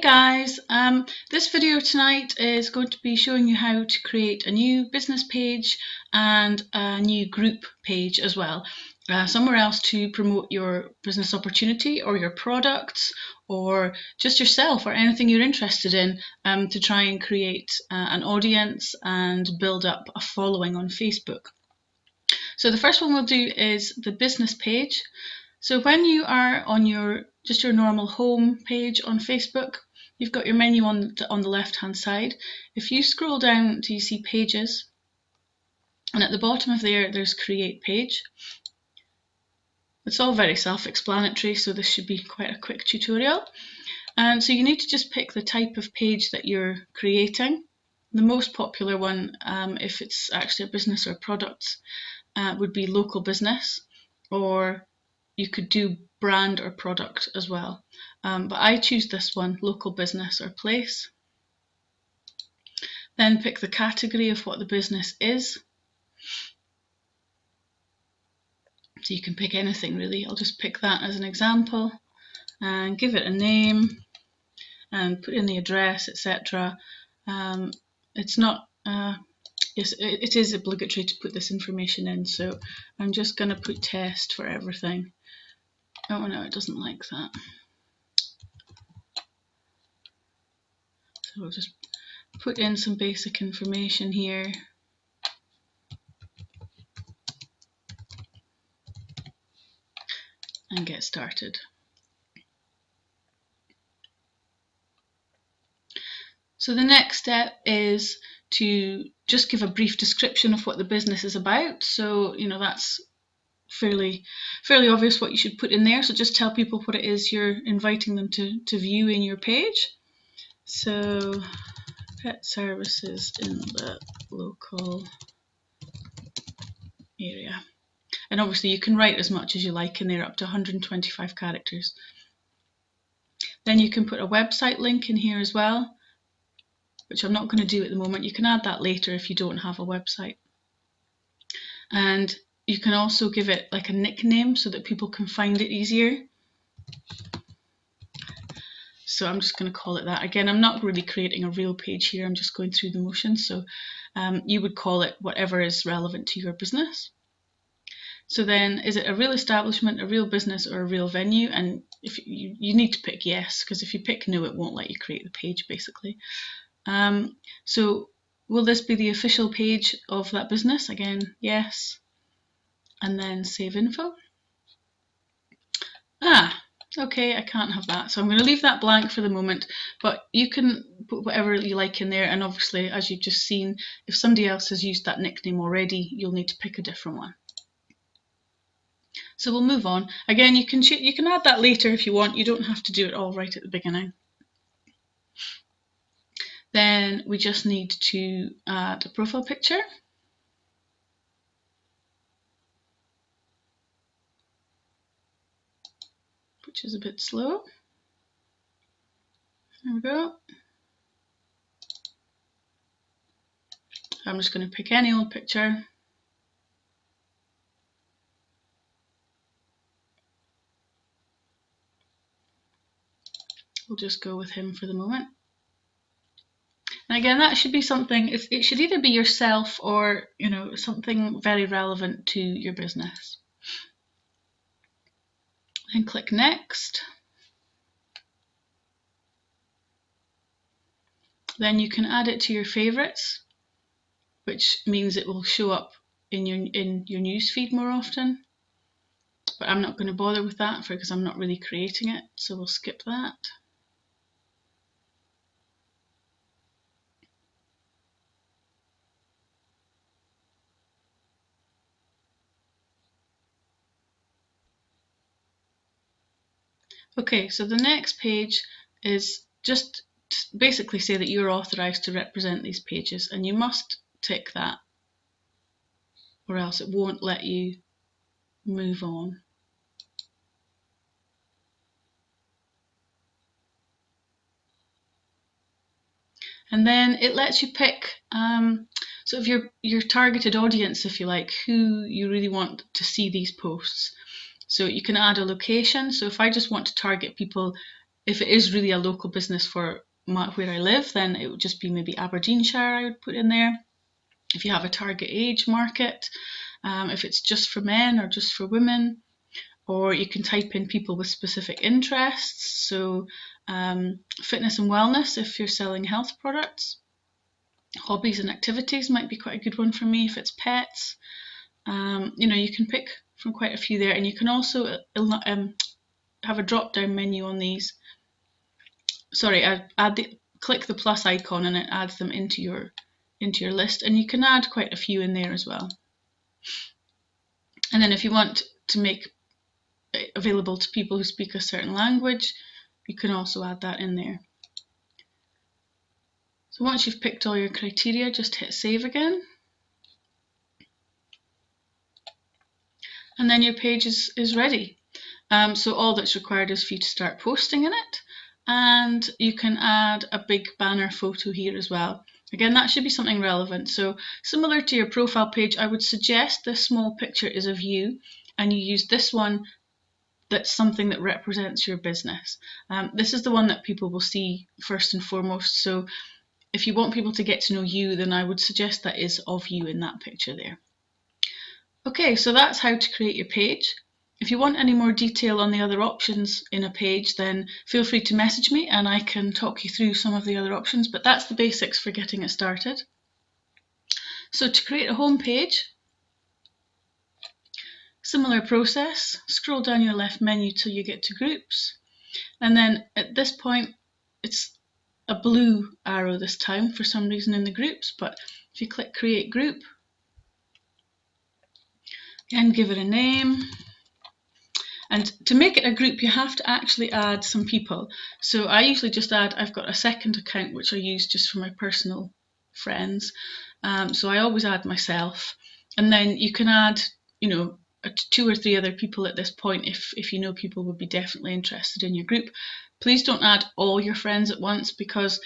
guys, this video tonight is going to be showing you how to create a new business page and a new group page as well. Somewhere else to promote your business opportunity or your products or just yourself or anything you're interested in, to try and create an audience and build up a following on Facebook. So the first one we'll do is the business page. So when you are on your normal home page on Facebook, you've got your menu on the left hand side. If you scroll down until you see pages, and at the bottom of there's create page. It's all very self-explanatory, so this should be quite a quick tutorial. And so you need to just pick the type of page that you're creating. The most popular one, if it's actually a business or product, would be local business, or you could do brand or product as well. But I choose this one, local business or place. Then pick the category of what the business is. So you can pick anything really. I'll just pick that as an example and give it a name and put in the address, etc. It's not, yes, it is obligatory to put this information in, so I'm just going to put test for everything. Oh no, it doesn't like that. So we'll just put in some basic information here. And get started. So the next step is to just give a brief description of what the business is about. So, you know, that's fairly obvious what you should put in there. So just tell people what it is you're inviting them to view in your page. So, pet services in the local area. And obviously you can write as much as you like in there, up to 125 characters. Then you can put a website link in here as well, which I'm not going to do at the moment. You can add that later if you don't have a website. And you can also give it like a nickname so that people can find it easier. So I'm just going to call it that. Again, I'm not really creating a real page here. I'm just going through the motions. So you would call it whatever is relevant to your business. So then, is it a real establishment, a real business, or a real venue? And if you need to pick yes, because if you pick no, it won't let you create the page, basically. So will this be the official page of that business? Again, yes. And then save info. Okay, I can't have that. So I'm going to leave that blank for the moment, but you can put whatever you like in there. And obviously, as you've just seen, if somebody else has used that nickname already, you'll need to pick a different one. So we'll move on. Again, you can add that later if you want. You don't have to do it all right at the beginning. Then we just need to add a profile picture. Which is a bit slow. There we go. I'm just going to pick any old picture. We'll just go with him for the moment. And again, that should be something, it should either be yourself or, you know, something very relevant to your business. Then click next. Then you can add it to your favorites, which means it will show up in your news feed more often. But I'm not going to bother with that because I'm not really creating it, so we'll skip that. Okay, so the next page is just to basically say that you're authorized to represent these pages, and you must tick that or else it won't let you move on. And then it lets you pick sort of your targeted audience, if you like, who you really want to see these posts. So you can add a location. So if I just want to target people If it is really a local business for where I live, then it would just be maybe Aberdeenshire I would put in there. If you have a target age market, if it's just for men or just for women, or you can type in people with specific interests, so fitness and wellness if you're selling health products. Hobbies and activities might be quite a good one for me if it's pets. You can pick from quite a few there, and you can also have a drop down menu on these. Sorry, click the plus icon and it adds them into your list, and you can add quite a few in there as well. And then if you want to make it available to people who speak a certain language, you can also add that in there. So once you've picked all your criteria, just hit save again. And then your page is ready. So all that's required is for you to start posting in it, and you can add a big banner photo here as well. Again, that should be something relevant. So similar to your profile page, I would suggest this small picture is of you, and you use this one that's something that represents your business. This is the one that people will see first and foremost. So if you want people to get to know you, then I would suggest that is of you in that picture there. Okay, so that's how to create your page. If you want any more detail on the other options in a page, then feel free to message me and I can talk you through some of the other options, but that's the basics for getting it started. So to create a home page, similar process, scroll down your left menu till you get to groups, and then at this point it's a blue arrow this time for some reason in the groups, but if you click create group and give it a name. And to make it a group, you have to actually add some people. So I usually just I've got a second account which I use just for my personal friends. So I always add myself. And then you can add, 2 or 3 other people at this point if you know people would be definitely interested in your group. Please don't add all your friends at once, because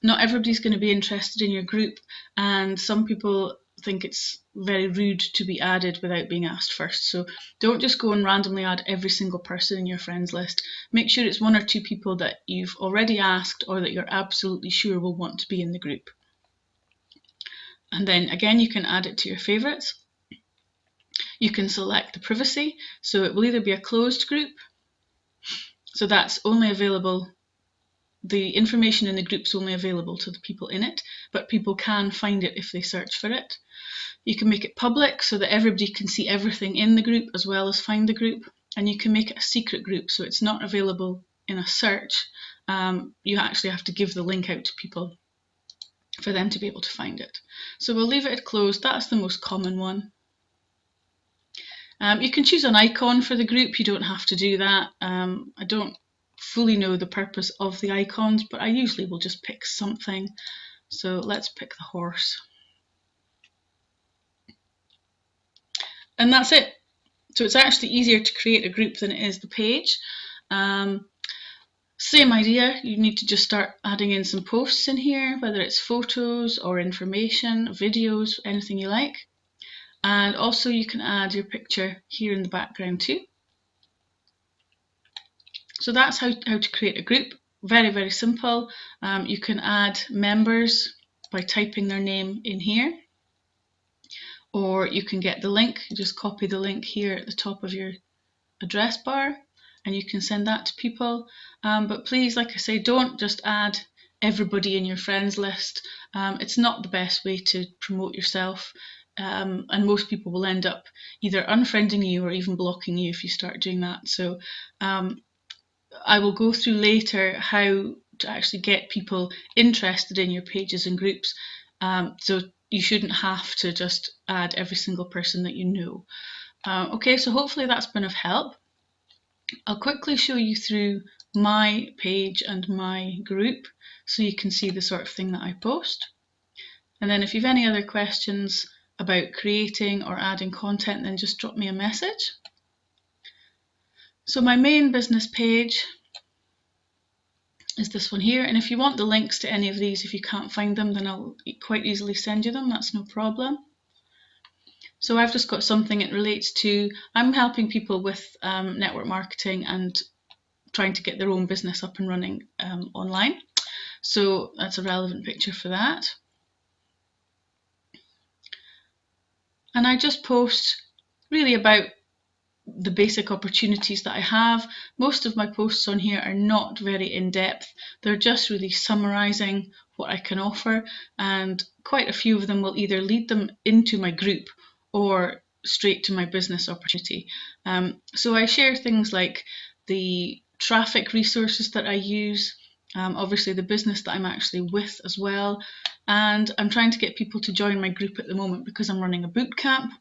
not everybody's going to be interested in your group, and some people think it's very rude to be added without being asked first. So don't just go and randomly add every single person in your friends list. Make sure it's 1 or 2 people that you've already asked or that you're absolutely sure will want to be in the group. And then again, you can add it to your favourites. You can select the privacy, so it will either be a closed group, so that's only available, the information in the group's only available to the people in it, but people can find it if they search for it. You can make it public so that everybody can see everything in the group as well as find the group, and you can make it a secret group so it's not available in a search. You actually have to give the link out to people for them to be able to find it. So we'll leave it at closed. That's the most common one. You can choose an icon for the group. You don't have to do that. I don't fully know the purpose of the icons, but I usually will just pick something. So let's pick the horse. And that's it. So it's actually easier to create a group than it is the page. Same idea, you need to just start adding in some posts in here, whether it's photos or information, videos, anything you like. And also you can add your picture here in the background too. So that's how to create a group. Very, very simple. You can add members by typing their name in here, or you can get the link. You just copy the link here at the top of your address bar and you can send that to people. But please, like I say, don't just add everybody in your friends list. It's not the best way to promote yourself. And most people will end up either unfriending you or even blocking you if you start doing that. So I will go through later how to actually get people interested in your pages and groups. So you shouldn't have to just add every single person that you know. Okay, so hopefully that's been of help. I'll quickly show you through my page and my group so you can see the sort of thing that I post. And then if you have any other questions about creating or adding content, then just drop me a message. So my main business page is this one here, and if you want the links to any of these, if you can't find them, then I'll quite easily send you them, that's no problem. So I've just got something it relates to, I'm helping people with network marketing and trying to get their own business up and running online. So that's a relevant picture for that. And I just post really about the basic opportunities that I have. Most of my posts on here are not very in-depth. They're just really summarising what I can offer, and quite a few of them will either lead them into my group or straight to my business opportunity. So I share things like the traffic resources that I use, obviously the business that I'm actually with as well, and I'm trying to get people to join my group at the moment because I'm running a boot camp,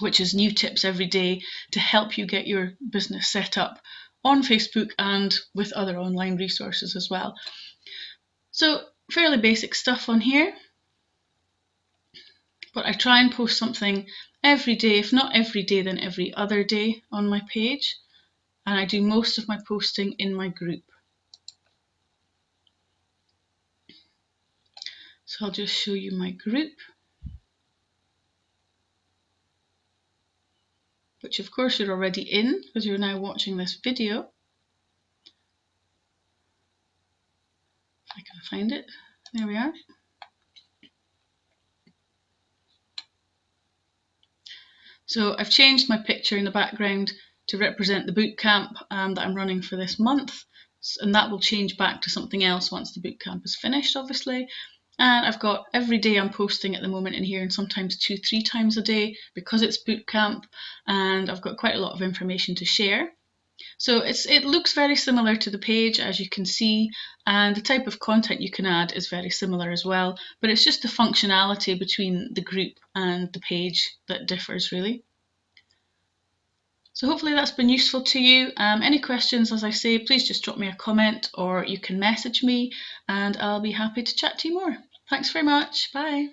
which is new tips every day to help you get your business set up on Facebook and with other online resources as well. So fairly basic stuff on here, but I try and post something every day, if not every day, then every other day on my page, and I do most of my posting in my group. So I'll just show you my group, which of course you're already in because you're now watching this video. If I can find it, there we are. So I've changed my picture in the background to represent the bootcamp that I'm running for this month, and that will change back to something else once the bootcamp is finished, obviously. And I've got every day I'm posting at the moment in here, and sometimes 2-3 times a day because it's bootcamp, and I've got quite a lot of information to share. So it looks very similar to the page, as you can see, and the type of content you can add is very similar as well, but it's just the functionality between the group and the page that differs really. So hopefully that's been useful to you. Any questions, as I say, please just drop me a comment or you can message me and I'll be happy to chat to you more. Thanks very much. Bye.